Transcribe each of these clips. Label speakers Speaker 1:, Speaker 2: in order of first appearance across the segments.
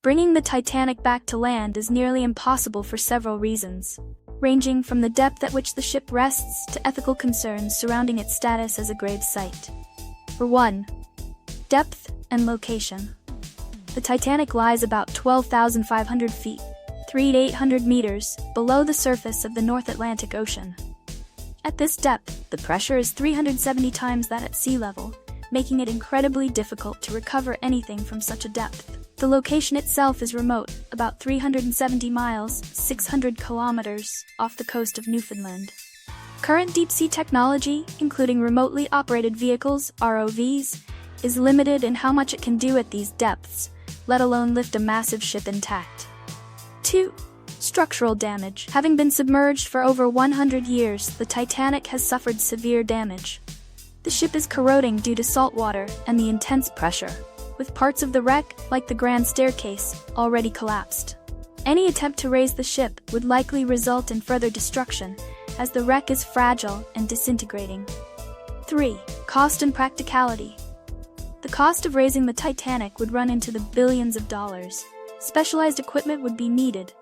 Speaker 1: Bringing the Titanic back to land is nearly impossible for several reasons, ranging from the depth at which the ship rests to ethical concerns surrounding its status as a grave site. For one, depth and location. The Titanic lies about 12,500 feet, 300 to 800 meters, below the surface of the North Atlantic Ocean. At this depth, the pressure is 370 times that at sea level, making it incredibly difficult to recover anything from such a depth. The location itself is remote, about 370 miles, 600 kilometers, off the coast of Newfoundland. Current deep-sea technology, including remotely operated vehicles, ROVs, is limited in how much it can do at these depths, let alone lift a massive ship intact. 2. Structural damage. Having been submerged for over 100 years, the Titanic has suffered severe damage. The ship is corroding due to salt water and the intense pressure, with parts of the wreck, like the grand staircase, already collapsed. Any attempt to raise the ship would likely result in further destruction, as the wreck is fragile and disintegrating. 3. Cost and practicality. The cost of raising the Titanic would run into the billions of dollars. Specialized equipment would be needed,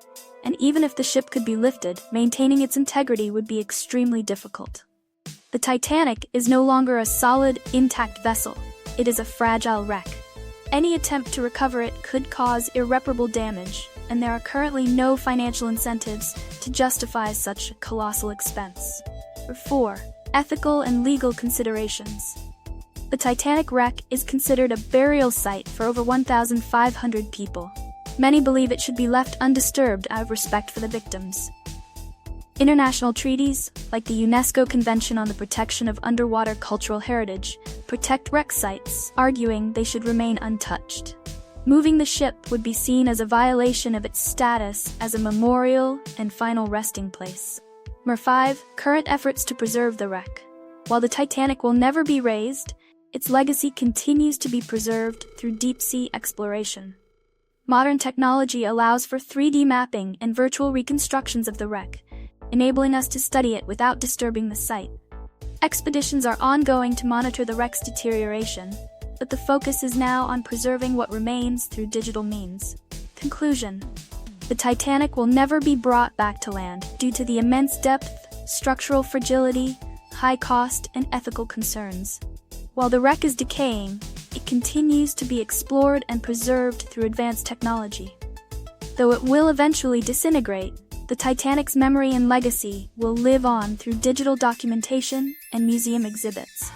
Speaker 1: and even if the ship could be lifted, maintaining its integrity would be extremely difficult. The Titanic is no longer a solid, intact vessel. It is a fragile wreck. Any attempt to recover it could cause irreparable damage, and there are currently no financial incentives to justify such a colossal expense. 4. Ethical and legal considerations. The Titanic wreck is considered a burial site for over 1,500 people. Many believe it should be left undisturbed out of respect for the victims. International treaties, like the UNESCO Convention on the Protection of Underwater Cultural Heritage, protect wreck sites, arguing they should remain untouched. Moving the ship would be seen as a violation of its status as a memorial and final resting place. 5. Current efforts to preserve the wreck. While the Titanic will never be raised, its legacy continues to be preserved through deep-sea exploration. Modern technology allows for 3D mapping and virtual reconstructions of the wreck, enabling us to study it without disturbing the site. Expeditions are ongoing to monitor the wreck's deterioration, but the focus is now on preserving what remains through digital means. Conclusion. The Titanic will never be brought back to land due to the immense depth, structural fragility, high cost, and ethical concerns. While the wreck is decaying, it continues to be explored and preserved through advanced technology. Though it will eventually disintegrate, the Titanic's memory and legacy will live on through digital documentation and museum exhibits.